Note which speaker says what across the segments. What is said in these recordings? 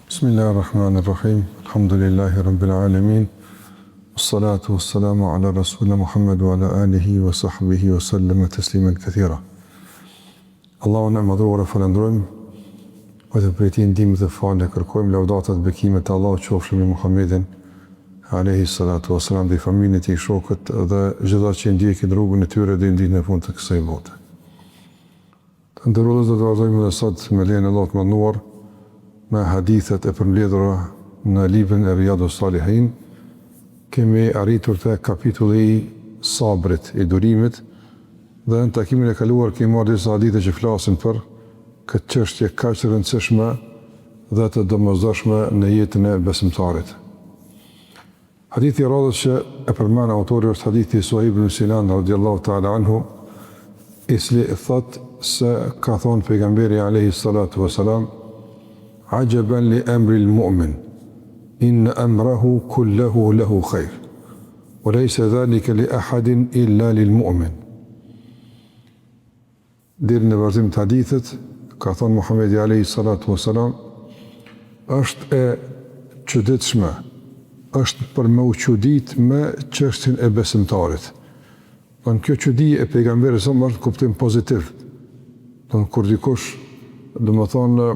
Speaker 1: Bismillahirrahmanirrahim. Alhamdulillahi rabbil alamin. Wassalatu wassalamu ala rasulina Muhammad wa ala alihi wa sahbihi wa sallam tasliman kathira. Allahun e madhruar e falendrojmë, vetëm prej tij ndihmë dhe falë kërkojmë, laudatat bekimet të Allahut qofshin me Muhammedin alayhi salatu wassalam, dhe familjen e tij, shokët dhe çdo që ndjekin rrugën e tyre deri në ditën e fundit të kësaj bote. Të nderuar, do të vazhdojmë edhe sot me lejen e Allahut të mënduar me hadithet e përmbledhura në librin e Riyadus Salihin. Kemi arritur te kapitulli i sabrit, i durimit, dhe në takimin e kaluar kemi marrë disa hadithe që flasin për këtë çështje kaq të rëndësishme dhe të domosdoshme në jetën e besimtarit. Hadithi i radhës që e përmend autori është hadithi Suhaib ibn Sinan radhiyallahu ta'ala anhu, i cili thot se ka thonë pejgamberi alayhi salatu wasalam: "Ajaban li amri al-mu'min, in amrahu kulluhu lahu khair, wa laysa dhalika li ahadin illa lil-mu'min." Deri në vazhdim të hadithit, ka thonë Muhamedi alayhi salatu wasalam, është e çuditshme, është për me u çudit me çështjen e besimtarit. Don kjo çudi e pejgamberit sa më kuptim pozitiv. Don kur dikush, domethënë,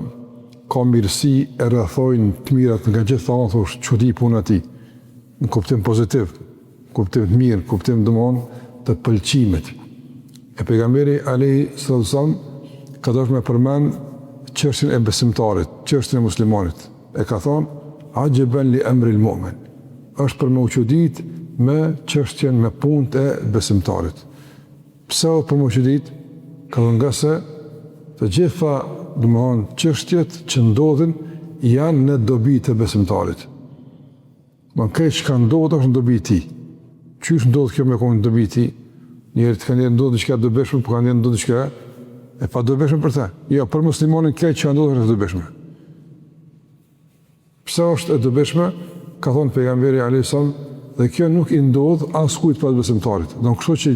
Speaker 1: ka mirësi e rrethojnë të mirat nga gjithë anë, thosh çudi puna e tij. Në kuptim pozitiv, kuptim të mirë, kuptim domon të pëlqimit. E pejgamberi alayhi sallam ka dashur me përmend çështjen e besimtarit, çështjen e muslimanit. E ka thonë: "Ajaban li amri al-mu'min." Është për me u çudit me çështjen, me punët e besimtarit. Pse o për me u çudit? Ka thënë nga se të gjitha domthon çështjet që ndodhin janë në dobi të besimtarit. Këtë që ka ndodhur është në dobi të tij. Qysh ndodh kjo me kohën në dobi të tij? Njëri të kanë ndodhur diçka dobishme, por kanë ndodhur diçka e pa dobishme për ta. Jo, për muslimonin këtë që ndodhur është dobishme. Pse është e dobishme? Ka thonë pejgamberi alayhis salam, dhe kjo nuk i ndodh askujt pas besimtarit. Do kështu që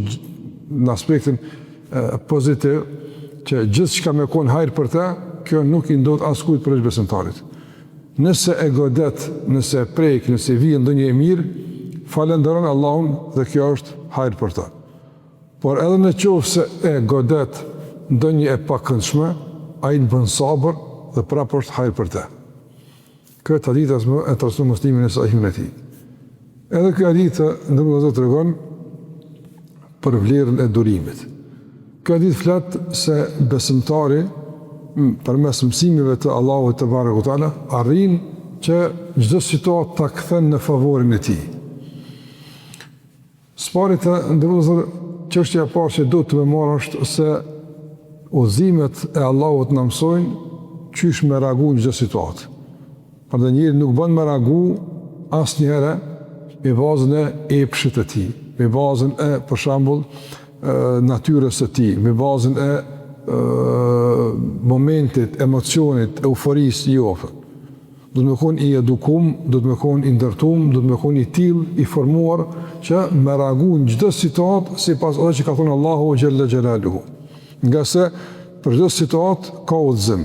Speaker 1: në aspektin pozitiv, që gjithçka me kon hajër për ta, kjo nuk i ndodh askujt për besimtarit. Nëse e godet, nëse e prek, nëse vjen ndonjë e mirë, falenderon Allahun dhe kjo është hajër për ta. Por edhe në qoftë se e godet ndonjë e pakëndshme, ai të bën sabër dhe prapë është hajër për ta. Këtë hadith e transmeton Muslimi në Sahihin e tij. Edhe ky hadith ndërmjet tregon për vlerën e durimit. Ky hadith flet se besimtari përmes mësimeve të Allahut te barekuhu teala arrin që çdo situatë ta kthen në favorin e tij. Spari të ndërmjet çështja e parë që duhet të më marrë është se udhëzimet e Allahut na mësojnë çysh me reagu në çdo situatë. Për njëri nuk bën me reagu asnjëherë me bazën e epshit të tij, me bazën e, për shembull, natyrës së tij, me bazën e momentit, emocionit, euforisë, jo. Do të më kon i edukum, do të më kon i ndërtum, do të më kon i till, i formuar që me reagu në çdo situatë sipas asaj që ka thënë Allahu xhalla xhelaluhu. Nga se për çdo situatë ka udhëzim.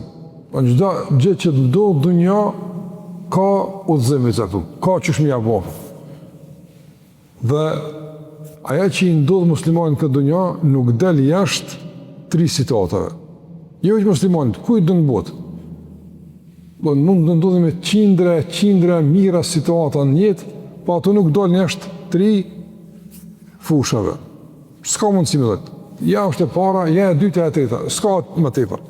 Speaker 1: Çdo gjë që ndodh në dunjë ka udhëzim i caktuar, ka çështje ja bëj. Dhe ajo që i ndodh muslimanit këtë dunjë nuk del jashtë 3 situatave. Jo që muslimanit, kujt do në botë. Mund të ndodhin me qindra mira situata në jetë, po ato nuk dolin jashtë 3 fushave. S'ka mundësi me dhëtë. Ja është e para, ja e dyta, e treta. S'ka më tepër.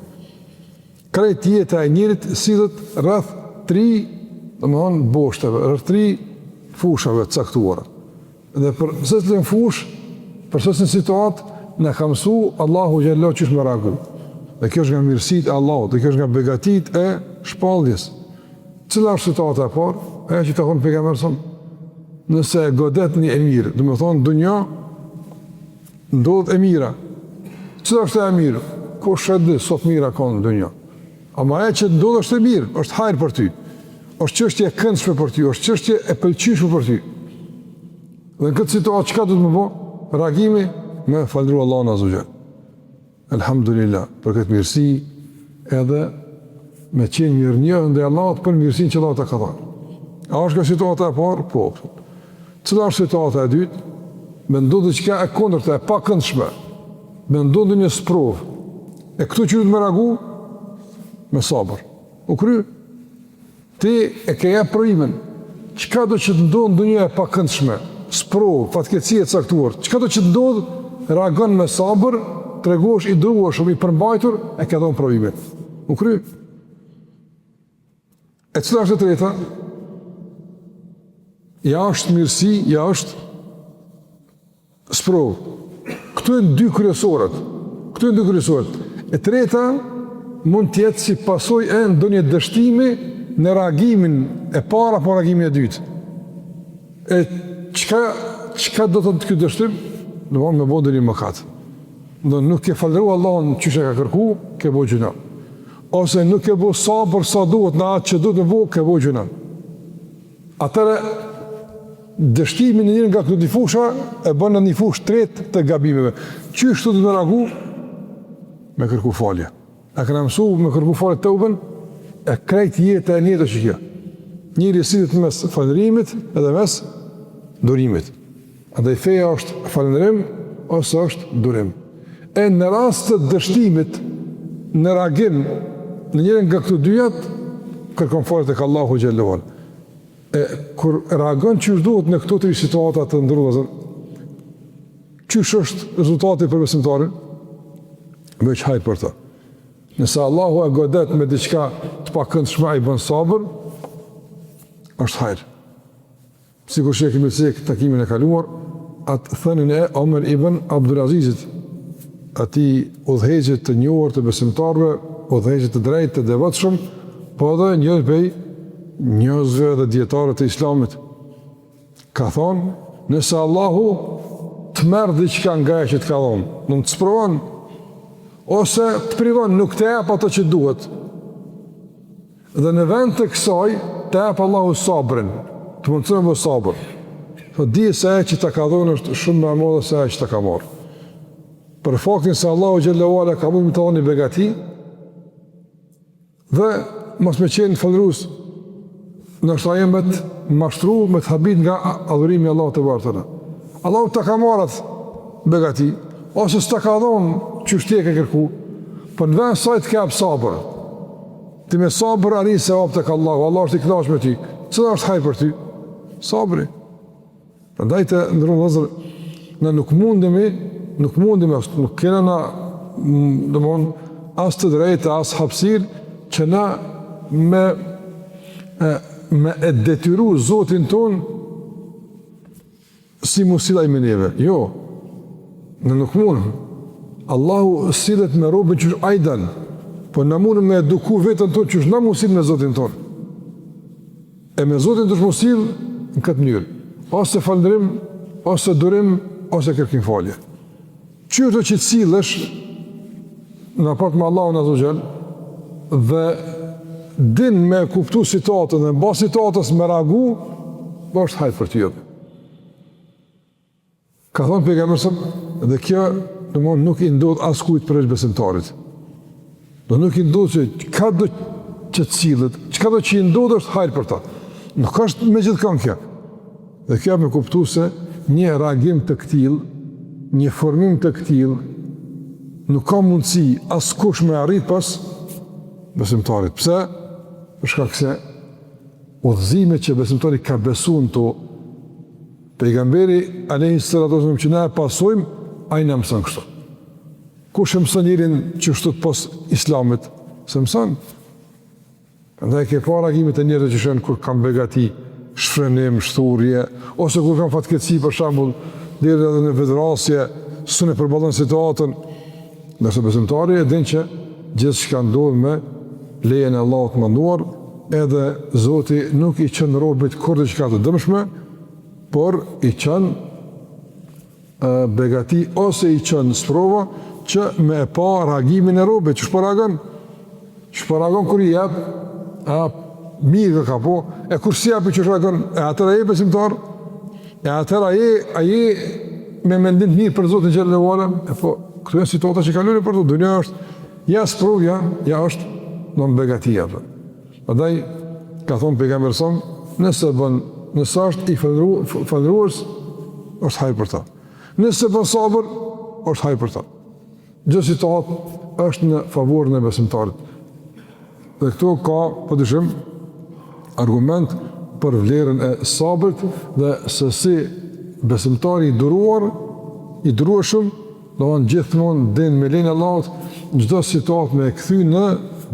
Speaker 1: Krejt jeta e njerit sillet rreth 3 boshteve, rreth 3 fushave të caktuara. Dhe për secilën fush, për secilën situatë, na ka mësuar Allahu xhallahu çish me reagu. Dhe kjo është nga mirësitë e Allahut, dhe kjo është nga begatitë e shpalljes. Cila është situata e parë? Ajo që ka thënë pejgamberi son, nëse godet një e mirë, do të thonë dunja ndodh e mira. Cila është e mirë? Kush e di sot mira ka në dunja? Ama ajo që ndodh është e mirë, është hajër për ty. Është çështje e këndshme për ty, është çështje e pëlqyeshme për ty. Dhe në këtë situatë çka do të më bëj? Reagimi me falëndru Allahun azza wa jall. Elhamdulillah për këtë mirësi, edhe me qenë mirënjohës ndaj Allahut për mirësinë që Allahu ta ka dhënë. A është kjo situata e parë? Po. Cila është situata e dytë? Me ndodhë diçka e kundërta, e pakëndshme. Me ndodhë një sprovë. E këtu që du të më reagu? Me sabër. U kry? Ti e ke jep provimin. Çka do që të ndodhë ndonjë e pakëndshme? Sprovë, fatkeqësi e caktuar. Çka do që të ndodhë? Reagon me sabër, tregosh i duhuar, i përmbajtur, e ke dhënë provimin. U kry? E cila është e treta? Ja është mirësi, ja është sprovë. Këtu e në dy kryesorët. E treta mund tjetë si pasoj e ndonjë dështimi në reagimin e para po reagimin e dytë. E qka do të këtë dështim? Në vonë me bodë një mëkat. Nuk ke falëru Allahun që ka kërku, ke bo gjuna. Ose nuk ke bo sabër sa duhet në atë që duhet me bo, ke bo gjuna. Atëre, dështimin e njërë nga këtë një fusha, e bënë një fush tretë të gabimeve. Qështu të me reagu? Me kërku falje. E këna mësu me kërku falje të uben, e krejt jetë e njëtë që kjo. Njëri sidit mes falërimit edhe mes durimit. Andaj feja është falërim, ose është durim. E në rast të dështimit, në reagim, në njërën nga këtu dyjat, kërkon falje të ka Allahu Gjelluar. E kur reagon qësh duhet në këto të situatat të ndërruazën, qësh është rezultati për besimtarin? Veç hajt për ta. Nëse Allahu e godet me diçka të pakëndshme i bën sabër, është hajt. Sikur që e kemi të takimin e kaluar, atë thënin e Omer ibn Abdulazizit, ati udhëheqjet të njohur të besimtarve, udhëheqjet të drejtë të devotshëm, po edhe njërë pej njerëzve dhe dietarët e Islamit. Ka thonë, nëse Allahu të merr diçka nga ajo që të ka dhënë, nuk të sprovon ose të privon, nuk të jap ato që duhet. Dhe në vend të kësaj, të jap Allahu sabrin, të mundëson me sabër. Po di se ajo që ta ka dhënë është shumë më e madhe se ajo që ta ka marrë. Për faktin se Allahu xhallahu ala ka mund të dhënë begati dhe mos me qenë falërues, nështë aje me të mashtru, me të habit nga adhurimi Allah të bartëna. Allah të ka marat begati, ose së të ka dhonë që shtje ke kërku, për në vend sajt ke apë sabër. Ti me sabër ari se apë të ka Allah, Allah është i knash me ty. Cëda është haj për ty? Sabëri. Ndaj të ndërru vëzër, në nuk mundemi, nuk kena na, dëmon, as të drejtë, as hapsir, që na me e detyru Zotin ton si mu silaj me neve. Jo, në nuk mundëm. Allahu sillet me robën që është ajdan, po në mundëm me eduku vetën ton që është në mu silë me Zotin ton. E me Zotin të është mu silë në këtë njërë. Ose falëndrim, ose durim, ose kërkim falje. Qërë që të silësh në raport me Allahu në Azogjel dhe din me kuptu situatën dhe në bas situatës me ragu, është hajtë për ty jëtë. Ka thonë pejgamberi, dhe kjo nuk i ndodh as kujt për besimtarit. Do nuk i ndodh që ka do që të cilët, çka do që i ndodh është hajtë për ta. Nuk është me gjithkon kjo. Dhe kjo me kuptu se një reagim të këtil, një formim të këtil, nuk ka mundësi as kush me arrit pas besimtarit. Pse? Përshka këse udhëzime që besimtari ka besu në to, pejgamberi a.s. që ne e pasojmë, a i në mësën kështu. Kush e mësën njërin që shtut pos islamit? Se mësën. Ndaj ke pa reagimit e njerëve që shenë kur kam begati, shfrenim, shturje, ose kur kam fatkeqësi për shembull, deri edhe në vetrasje, s'u përballon situatën. Nëse besimtari e din që gjithçka ndodh me lejen e Allahut të mënduar, edhe Zoti nuk i çon robët kur diçka të dëmshme, por i çon begati ose i çon sprova që me e pa reagimin e robët, që shparagon. Shparagon kur i jep, mirë ka po, e kur si japi që reagon, e atër e besimtar, e atër me mendim mirë për Zotin xhallahu ala, po këto janë situata që kalojnë për to. Dunia është ja sprovja, ja është non begatia. Prandaj ka thonë pejgamberi son, nëse është i falërues, është hajër për ta. Nëse bën sabër, është hajër për ta. Çdo situatë është në favorin e besimtarit. Dhe këtu ka padyshim argument për vlerën e sabrit dhe se si besimtari i durueshëm, domthonë gjithmonë din me lenin Allahut çdo situatë me kthy në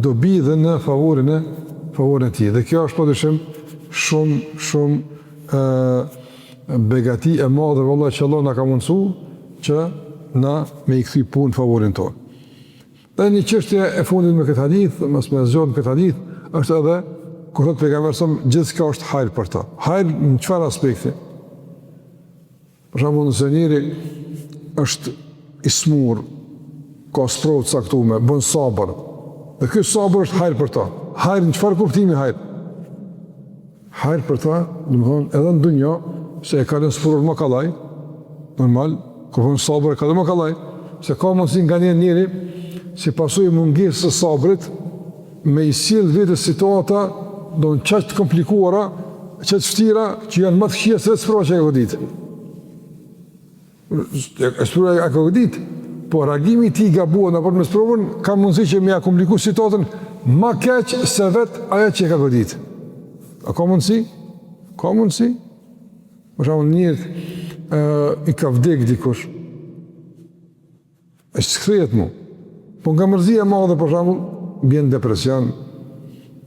Speaker 1: dobi dhe në favorin e tij. Dhe kjo është padyshim shumë begati e madhe vallahi që Allah na ka mundsuar që na me i kthy punë favorin tonë. Dhe një çështje e fundit me këtë hadith, mos më zgjodh këtë hadith, është edhe kur thot pejgamberi sa gjithçka është hajër për ta. Hajër në çfarë aspekti? Për shembull, nëse njëri është i smur, ka sprovë të caktuar, bën sabër. Dhe ky sabër është hajër për ta. Hajër në çfarë kuptimi hajër? Hajër për ta, domthonë edhe në dunjë, se e ka lënë sprovën më kallaj, normal, kur bën sabër e ka lënë më kallaj, se ka mundsi nga njëri si pasojë mungesës së sabrit me i sjell vetë situata do në qaq të komplikuara, qaq të vështira që janë më të këqija se sprova që e ka godit. Sprova e ka godit, po reagimi i tij gabuar në raport me sprovën ka mundësi që me ia kompliku situatën më keq se vetë ajo që e ka godit. A ka mundësi? Ka mundësi? Për shembull, njëri i ka vdek dikush. Është skrehet mu. Po nga mërzia e madhe, për shembull, bjen depresion,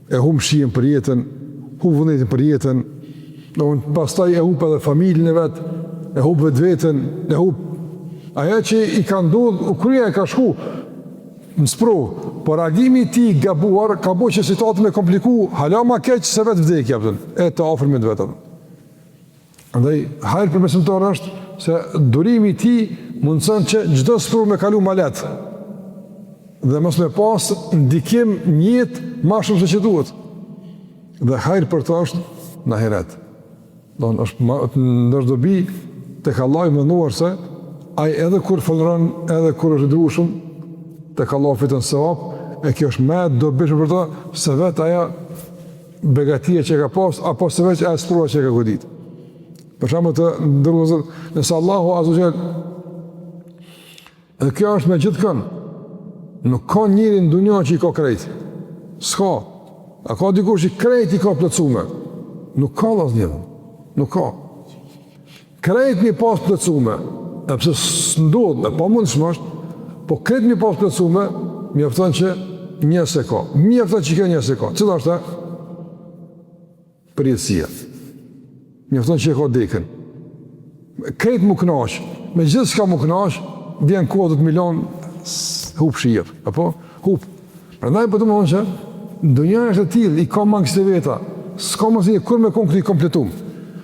Speaker 1: e humb shijen për jetën, humb vullnetin për jetën, pastaj e humb edhe familjen e vet, e humb vetveten, e humb ajo që i ka ndodhur, u krye ka shku në sprovë, por reagimi i tij gabuar ka bërë që situatën e kompliku, hala më keq se vetë vdekja, e të afërmit vetëm. Andaj hajër për besimtar është se durimi i tij mundson që çdo sprovë me kalu më lehtë. Dhe mos me pas ndikim një jetë ma shumë se që duhet. Dhe hajrë për të është në ahiret. është ndër dobi të ka Allah i mënduar se ai edhe kur falëron, edhe kur është i duhshëm, të ka Allah fitën sevap, e kjo është me dobishme për ta, se vetë aja begatia që ka pas, apo se vetë aja sprova që ka godit. Për shembull të ndërgozër, nëse Allahu azhajal, edhe kjo është me gjithë kënë, nuk ka njëri në dunja që i ka krejt. S'ka. A ka dikush që krejt i ka plëcume? Nuk ka asnjë. Nuk ka. Krejt mi pas plëcume, e pëse s'ndodh, e pa mund shmasht, po krejt mi pas plëcume, mi afton që një se ka. Mi afton që kjo një se ka. Cëta është ta? Përjetësia. Mi afton që e ka dekën. Krejt mu knash, me gjithë s'ka mu knash, vjen kodët milion, hup shijet, apo? Hup. Prandaj po të më thonë që ndonjëra është e tillë, i ka mangësi të veta, s'ka mundësi kur me kon i kompletum.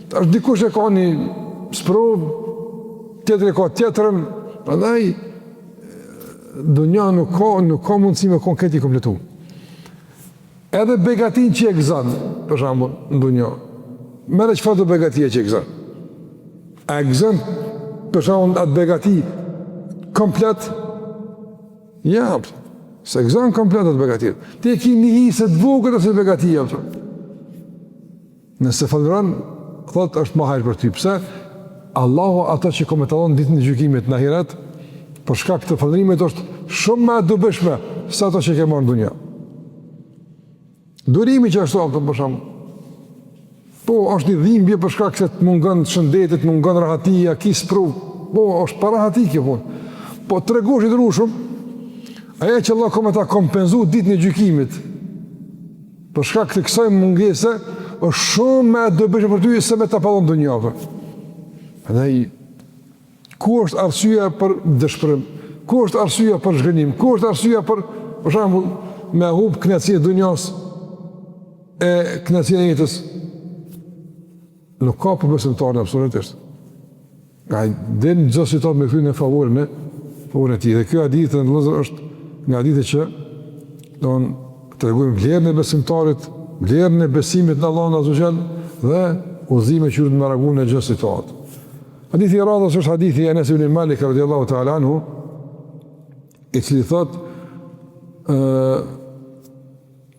Speaker 1: Tash dikush e ka një sprovë, tjetër e ka tjetrën, prandaj ndonjëra nuk ka mundësi me kon i kompletum. Edhe begatin që e gëzon, për shembull, ndonjë. Merre çfarë do begatia që e gëzon? A gëzon për shembull atë begati komplet? Ja, se gëzon komplet atë begatia. Ti e ki një hisë të vogël atë begatia. Nëse falëron, thot është më hajër për ty. Pse? Allahu ata që komenton ditën e gjykimit në ahiret, për shkak të falërimit është shumë më e dobishme se ato që ke marrë në dunjë. Durimi që ashtu për shembull. Po është një dhimbje për shkak se të mungon shëndetit, të mungon rahatia, ki sprov. Po është para rahati kjo punë. Po tregosh i durueshëm, aja që Allah ka kompenzu ditën e gjykimit për shkak të kësaj mungese është shumë më e dobishme për ty se me ta pallon dunjave. Andaj ku është arsyeja për dëshpërim? Ku është arsyeja për zhgënim? Ku është arsyeja për shembull me humb kënaqësinë e dunjos e kënaqësinë e jetës? Nuk ka për besimtarin absolutisht. Ai den çdo situatë me kryen në favorin e tij. Dhe kjo hadith në vëllezër është nga hadithe që don tregojmë vlerën e besimtarit, vlerën e besimit në Allahun Azza wa Jall dhe udhëzimet që duhet të marrëgun në çdo situatë. Hadithi i radhës është hadithi i Anas ibn Malik radhiyallahu ta'ala anhu, i cili thot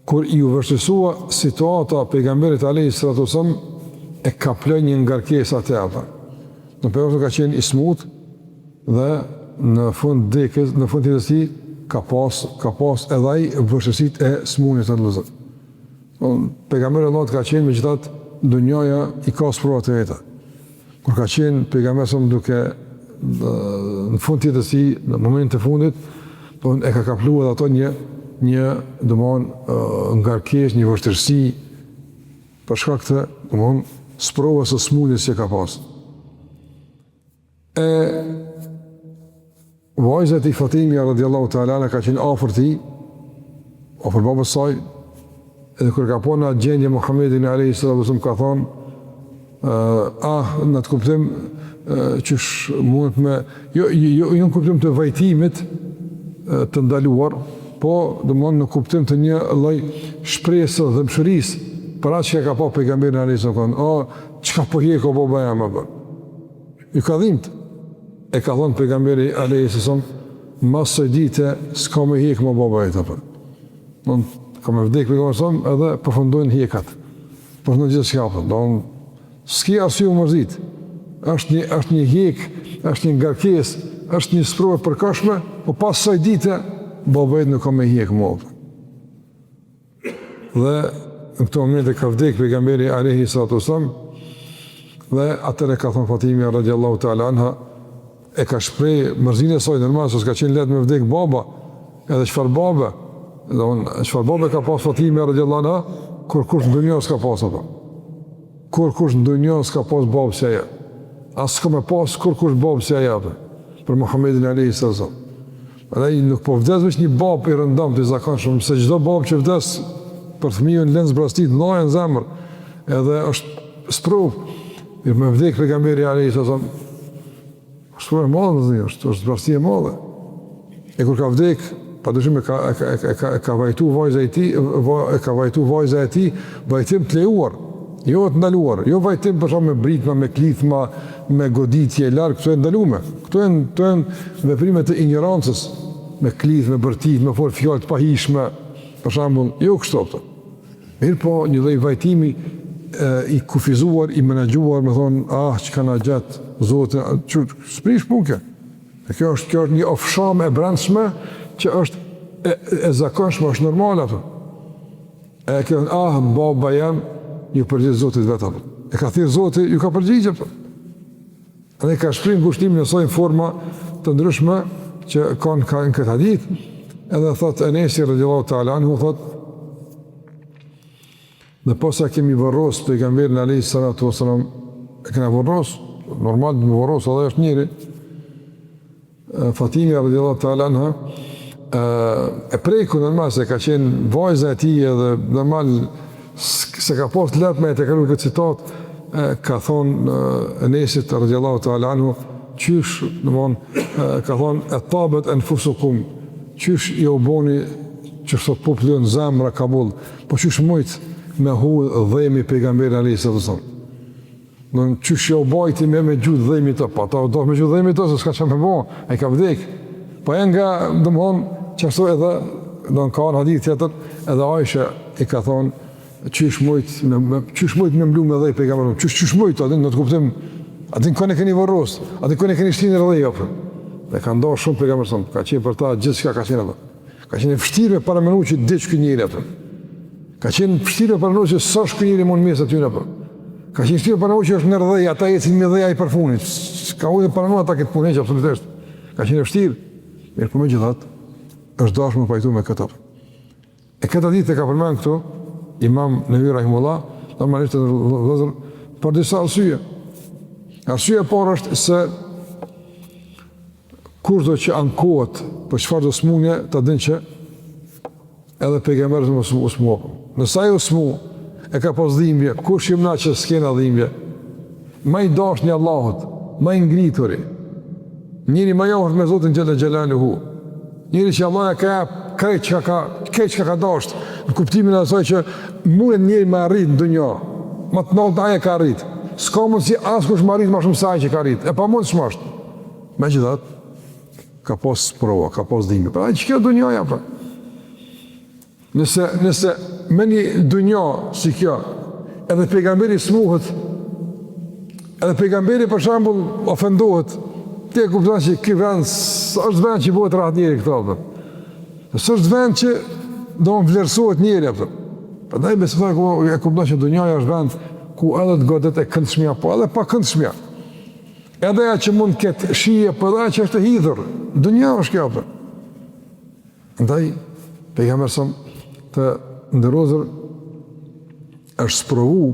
Speaker 1: kur i u vërtetësua situata pejgamberit alayhi salatu wasallam e ka plënë një ngarkesë atë ata. Në përgjithësi ka qenë i smut dhe në fund dekës, në fund të tij ka pas edhe ai vështirësitë e smunjes të Allahut. Pejgamberi Allahut ka qenë megjithatë dunjaja i ka sprovat e veta. Kur ka qenë pejgamberi duke në fund të tij, në momentin e fundit, e ka kapluar ato një domthon ngarkesë, një vështirësi për shkak të domthon sprovës së smunjes që ka pas. Vajza e Fatimia radhiyallahu ta'ala ka qenë afër tij, afër babës saj, edhe kur ka pona gjendje Muhammedin alayhi salatu wasallam ka thonë, në të kuptim qysh mund me jo në kuptim të vajtimit të ndaluar, po domthon në kuptim të një lloj shpresë dhe dëmshurisë për atë që ka pa pejgamberin alayhi salatu wasallam. Çka po hiq o baba jam apo? Ju ka dhimbt. E ka thonë pejgamberi alayhi sallam, mas së dite s'ka më hiq më baba jeta apo. Don ka më vdek pejgamberi sallam edhe përfundojnë hiqat. Përfundon gjithçka apo. Don s'ka arsye mërzit. Është një hiq, është një ngarkesë, është një sprovë e përkohshme, po pas së dite baba jeta nuk ka më hiq më. Dhe në këto momente ka vdek pejgamberi alayhi salatu wasallam dhe atëre ka thonë Fatimia radhiyallahu ta'ala anha, e ka shpreh mërzinë e saj normal, se s'ka qenë lehtë me vdek baba, edhe çfarë baba, çfarë baba ka pas Fatimia radhiyallahu anha, kur kush në dunjë s'ka pas ato. Kur kush në dunjë s'ka pas babë si ajo. As s'ka më pas kur kush babë si ajo për Muhammedin alayhi sallam. Ai nuk po vdes vetëm një babë i rëndom të zakonshëm, se çdo babë që vdes për fëmijën lën zbrastit llojën zemër, edhe është sprov. Me vdek pejgamberi alayhi sallam, shprovë e madhe, është zbrastie e madhe. E kur ka vdek, padyshim ka vajtu vajza e tij, vajtim të lejuar, jo të ndaluar, jo vajtim për shkak me britma, me klithma, me goditje larg, këto janë ndaluar. Këto janë veprime të ignorancës, me klith, me bërtit, me fol fjalë të pahishme, për shembull, jo kështu. Mirë po, një lloj vajtimi i kufizuar, i menaxhuar, me thonë, që kanë gjatë Zotin, s'prish punke. Kjo është një ofsham e brendshme që është e zakonshme, është normal ato. E kjo, baba jam, ju përgjigj Zotit vetë apo. E ka thirr Zoti, ju ka përgjigj apo. Dhe ka shpreh ngushtimin e saj në forma të ndryshme që kanë në këtë hadith, edhe thotë Enesi radhiyallahu ta'ala anhu, thotë, dhe posa kemi vërros pejgamberin alayhi salatu wasalam, e kena vërros, normal të më vërros, edhe është njëri, Fatimia radhiyallahu ta'ala anha, e preku normal se ka qenë vajza e tij edhe normal se ka pas lehtë me të kalu këtë citat, ka thonë Enesit radhiyallahu ta'ala anhu, qysh, ka thonë, e tabet anfusukum, qysh i u boni që sot popullën zemra Kabull, po qysh mujt me hu dhemi pejgamberi alayhi salatu wasallam. Don çuçi u bajti me gjut dhemi të, po ata do me gjut dhemi të, se s'ka çfarë me bë, ai ka vdek. Po janë nga domthon çfarë edhe don ka një hadith tjetër, edhe Aisha i ka thonë çish mujt me mblu me dhej pejgamberin, çish mujt atë në të kuptim, atë kanë keni varros, atë kanë shtinë rreth apo. Dhe ka ndosh shumë pejgamberin, ka qenë për ta gjithçka ka qenë atë. Ka qenë vështirë para menuçi diç ky njeri apo. Ka qenë vështirë para menuçi sa shkënjeri mund mes aty apo. Ka qenë vështirë para menuçi është në rreth, ata ecin me dhej ai përfunit. Ka ujë para menuçi ata këtë punë absolutisht. Ka qenë vështirë. Mirë, po megjithatë është dashur me pajtu me këtë. E këtë ditë ka përmend këtu Imam Nevi rahimullah, normalisht vëllazër për disa arsye. Arsyeja e parë është se kurdo që ankohet për çfarë do smundje, ta dinë që edhe pejgamberi mos u smu. Nëse ai u smu, e ka pas dhimbje, kush jam na që s'kena dhimbje? Më i dashni Allahut, më i ngrituri. Njëri më i afërt me Zotin xhalla xhelaluhu. Njëri që Allah ka krejt që ka dasht, në kuptimin e asaj që mund njëri me arrit në dunja, më të natë aje ka arrit. s'ka mund si askush marrit ma shumë saj që ka rrit, e pa mund shmasht. Me gjithat, ka pos prova, ka pos dhimi. Pra, që kjo dunjaja, pra. Nëse me një dunja si kjo, edhe pejgamberi smuhet, edhe pejgamberi për shambull ofendohet, ti e kupton që ky vend është vend që bëhet rahat njeri këto, për. Është vend që do më vlerësohet njeri, për. Prandaj besimtari e kupton që dunjaja është vend ku edhe të godet e këndshmja, po edhe pa këndshmja. Edhe ja që mund këtë shije, po edhe që është e hidhur. Dunja është kjo, për. Ndaj, pejgamberi sa të ndërozër është sprovu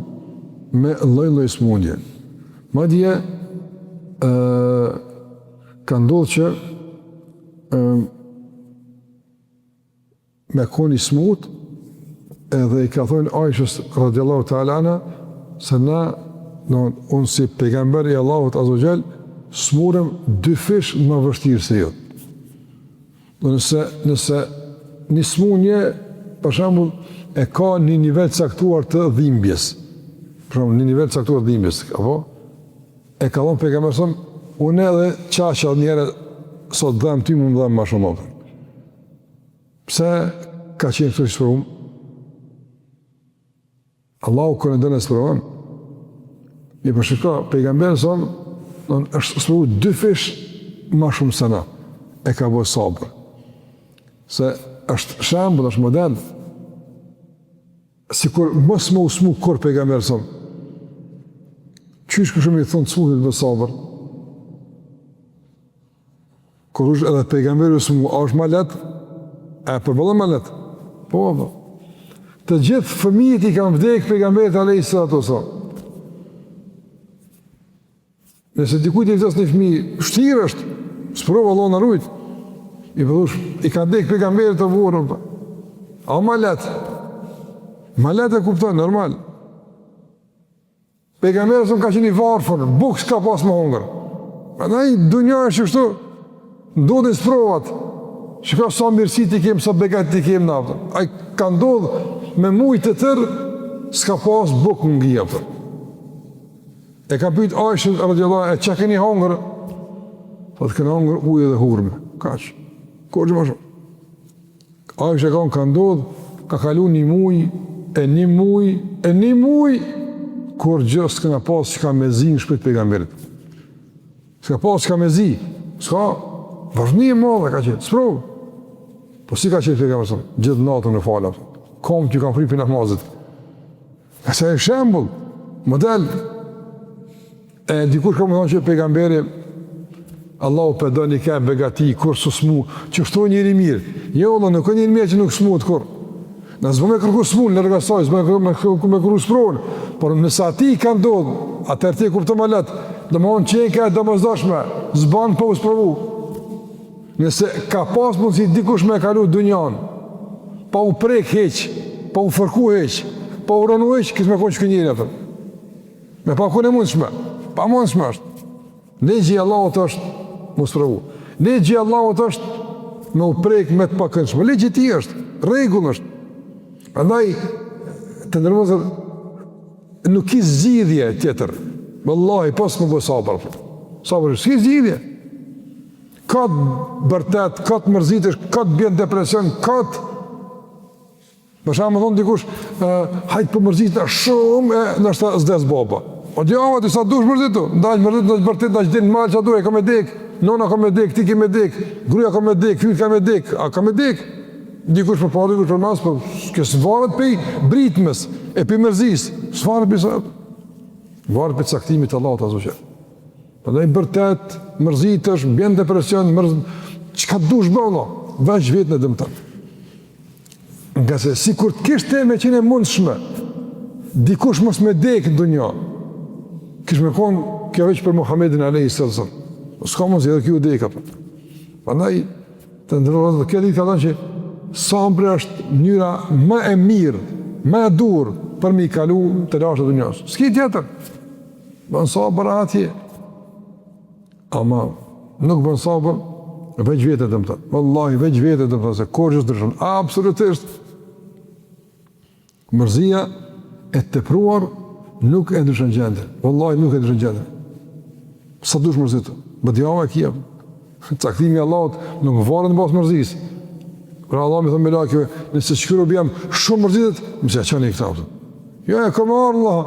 Speaker 1: me lloj-lloj smundje. Madje ka ndodhur që me koni smut edhe i ka thonë Aishës radiallahu ta'ala anha se na, unë si pejgamber i Allahut azza wa jall smurem 2 fish më vështirë se jot. Nëse një smundje për shembull e ka një nivel caktuar të dhimbjes. Për shembull, një nivel caktuar të dhimbjes, apo e ka thonë pejgamberi, unë edhe qasha njëre sot dhem ty më dhem ma shumë. Pse ka qenë këto që sprovum? Allahu kërë ndërën e sprovon. I përshika, pejgamberi është sprovu 2 fish ma shumë se na. E ka bërë sabër. Se është shembull, është model. Si kur mos më usmu kur pejgamberi son. Qysh këshëm i thonë të smutit dhe sabër? Kur është edhe pejgamberi usmu, a është ma let? E përbëllë ma let? Po. Të gjithë fëmijët i kanë vdekë pejgamberit alayhi salatu wasallam. Nëse dikujt i vdes një fëmijë, vështirë është, sprova Allah në rujt. I përdhush, i kanë vdekë pejgamberit të vorën. A ma let? Ma let e kuptoj, normal. Pejgamberi ka qenë i varfër, buk s'ka pas më hongër. Prandaj dunja është kështu, ndodhin sprovat. Shikoj sa mirësi ti kem, sa begat ti kem naftën. Ai ka ndodhur me mujtë të tërë, s'ka pas buk në gjia. E ka pyet Aishën radhiyallahu anha, çka keni hongër? Po të keni hongër ujë dhe hurme. Kaq. Kur më shumë. Aisha ka ndodhur, ka kalu një muj, kur gjë s'këna pas që ka mezi në shpit pejgamberit. S'ka pas që ka mezi. S'ka, vazhni e madhe ka qenë, s'provë. Po si ka qenë pejgamberit, gjithë natën në fala. Kom që kanë fripin e namazit. Asa e shembull, model. E dikur ka më thonë që pejgamberi, Allahu përdoj një kemë begati, kur së smu, që shtu njëri mirë. Jo, Allah, nuk e njëri mirë që nuk smu të kur. Nësë më me kërku smu, në nërga saj, me kërku sprovën. Por nësa ti ka ndodhë, atër ti kuptë më letë, dhe më onë qenë ka e dëmëzdashme, zbanë pa u sprovu. Nëse ka pas mundë si dikush me kalu dunjan, pa u prek heq, pa u fërku heq, pa u rënu heq, kësë me konë që kënjëri atër. Me pa kone mundëshme, pa mundëshme është. Legji Allahut është mu sprovu. Legji Allahut është me u prek me të pakëndshme. Legji ti është, rregull është. Andaj, të ndërmozër, nuk i zgjidhje tjetër. Wallahi, pas më bëj sabër. Sabër, s'ki zgjidhje. Ka të bërtet, ka të mërzitesh, ka të bjen depresion, ka të... Për shkak më thonë dikush, hajtë për mërzitna shumë, nështë s'des baba. O djava, ti sa dush mërzitu, ndaj mërzit, ndaj bërtit, ndaj din malë që a duhe, ka me dek, nona ka me dek, ti ke me dek, gruja ka me dek, fyr ka me dek, a ka me dek. Dikush për parë, dikush për mas, për kësë varët për britmës, e për mërzis, së varët për sëtë. Varët për caktimit Allahut azza wa jall. Ndaj bërtet, mërzitësh, bjen depresion, që ka dush bëlla, veç vetë në dëmëtan. Nga se, si kur të kishte me qene mundshme, dikush mos me dek në dunja, kish me konë kjo veç për Muhammedin alayhi sallam. S'ka mos edhe kjo deka. Prandaj të ndërrohet dhe kjo ditë ka thënë që sabri është mënyra më e mirë, më e dur për mi kalu të lashtë e dunjas. S'ki tjetër. Bën sabër atje. Ama nuk bën sabër veç vete dëmëtan. Wallahi veç vete dëmëtan, se korgjës dërshën. Absolutisht. Mërzia e tepruar nuk e ndryshon gjendjen. Wallahi nuk e ndryshon gjendjen. Sa dush mërzitu. Bëdjava e kia. Caktimi Allahut nuk varet në basë mërzis. Pra Allah mi thëmë me lakjeve, nëse qëkëro bjem shumë mërzitet, më se qënë i këta. Jo, e kam ardhë Allah.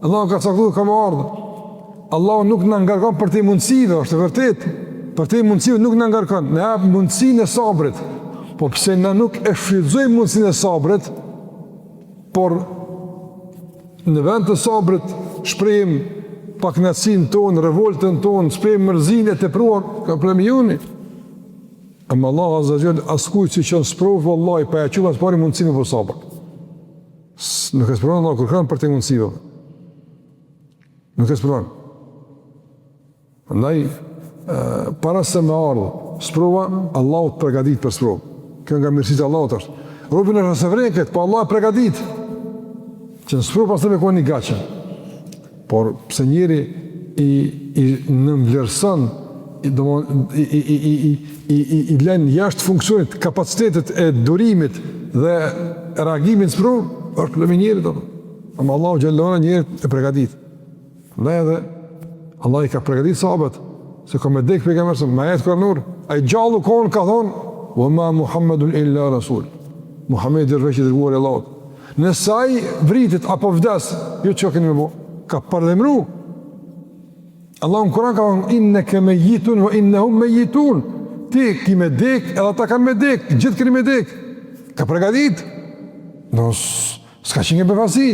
Speaker 1: Allah ka caktu, kam ardhë. Allah nuk në ngarkon për te mundësive, është e vërtet. Për te mundësive nuk në ngarkon. Ne hapë mundësin e sabrit. Po pse na nuk e shfrytëzoj mundësin e sabrit, por në vend të sabrit shprehim paknacin tonë, revoltën tonë, shprehim mërzinë e tepruar, ka problemi joni. Ama Allah Azza wa Jall askujt që qënë sprovë, vallahi, pa e qumë asë pari mundësime për sabër. Nuk e sprovën Allah kërkan për te mundësive. Nuk e sprovën. Andaj, para se me ardhë, sprova, Allah të pregadit për sprovë. Kjo nga mirësit Allah të është. Robin është nëse vrejnë këtë, pa Allah e pregadit. Që në sprovë pas të me kohë një gachën. Por pse njeri i nëmvlerësën, i len jashtë funksionit, kapacitetet e durimit dhe reagimit së provë, është problemi njerit. Ama Allah u gjellona njerit e pregadit. Dhe edhe, Allah i ka pregadit sahabët, se ka me dekë pejgamberësëm, me jetë kërënur, a i gjallu konë ka thonë, wa ma Muhammedun illa Rasul. Muhammed i rveqit e dërguar e Allahut. Nësa i vritit apo vdes, jo që këni me bo, ka përdemru. Allah në Kur'an ka thonë, inneke me jitun, wa innehum me jitun. Ti ki me dek, edhe ta kanë me dek, gjithë këni me dek. Ka pregadit. No, s'ka që nge befasi.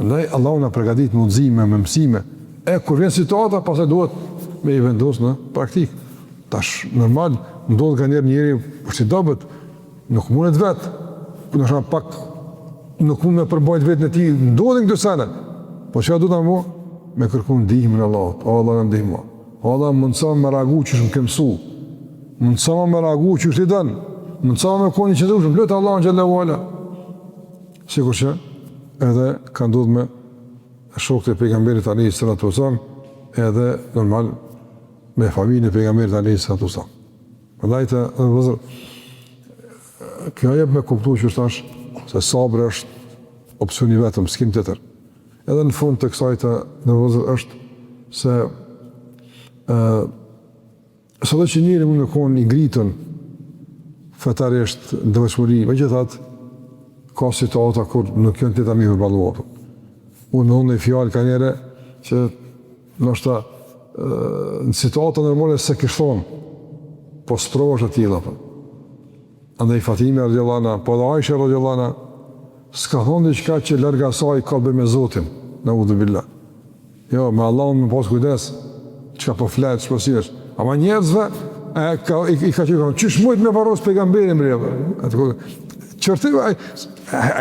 Speaker 1: Ndaj, Allah në pregadit mundëzime, me mësime. E, kur vjen situata, pas e duhet me i vendos në praktik. Tash, normal, ndodhë ka njeri, për që dobet, nuk mundet vetë, nështë pak, nuk mund me përbajt vetë në ti, ndodhin këtë sene. Po që du të më, me kërku ndihme në Allahot, o Allah në ndihme. O Allah, mundësa me reagu që shumë kemësu, mundësa me reagu që është i dënë, mundësa me koni që dushëm, lëtë Allah në gjellë u ala. Sikur që, edhe ka ndodhë me shokët e pejgamberit Alehi Sallatu Wasallam, edhe normal me familjen e pejgamberit Alehi Sallatu Wasallam. Vëllajtë, vëzër, kjo jep me kuptu që është se sabri është opcioni vetëm, s'kim të tërë. Edhe në fund të kësajtë në vëzër është se së dhe që njëri mund me konë i ngritën fetarisht në dëvëshmëri, me gjithat ka situata kur nuk janë të të mi përbaluar. Unë në fjallë ka njëre që nështë në situata nërmone se kështon, po së provo është atila. Andaj Fatime radiallana, po dhe Aisha radiallana, s'ka thonë dhe qka që lërga saj ka bërë me Zotin, në udhë billah. Jo, me Allah me pas kujdes, qka po fletë, që po si është. Ama njerëzve, i ka që thonë, qysh mujtë me varros pejgamberin mërë? Qërtim, a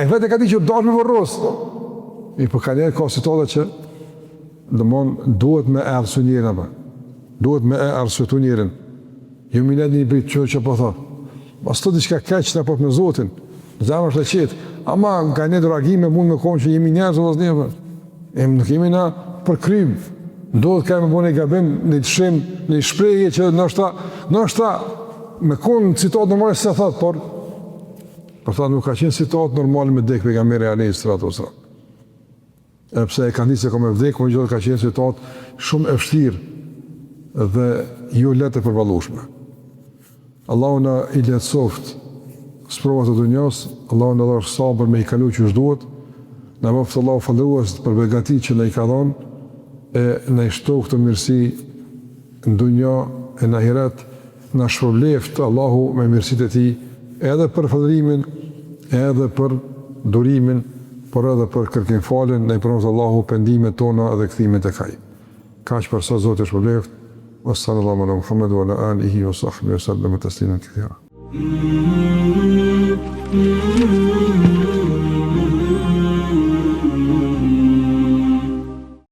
Speaker 1: i vetë e ka ti që dash me varros. I për ka njerë ka situata që dëmon duhet me ardhësu njerën, duhet me ardhësu njerën. Jo minet një bëjtë që po thotë. Pas të diçka keqë në apot me Zotin, zemë është e qetë, ama ka një dragime mund me konë që jemi njerëz o vëznjeve. Nuk jemi na për krym, ndodhë ka me bo një gabim, një të shim, një shprejje që nështë me konë situatë normale se thatë, por ta nuk ka qenë situatë normale me dekë pejgamberi Alehi Sallatu Wasallam. Pse e ka një se ka me vdekë, më gjithë ka qenë situatë shumë e vështirë dhe jo letë e përballueshme. Allahu na i letësoft sprovat e dunjas, Allahu na dhash sabër me i kalu që është duhet, na bëft Allahu falërues për begati që na i ka dhënë, e na i shtoft të mirësi në dunja e në ahiret, na shpërbleft Allahu me mirësitë e tij, edhe për falërimin, edhe për durimin, por edhe për kërkimfaljen, na i pronësë Allahu pendimet tona dhe kthimet e kaj. Kaq për sa Zoti shpërbleft. Wassallallahu ala Muhammad wa ala alihi wa sahbihi wa sallam tasliman kathira.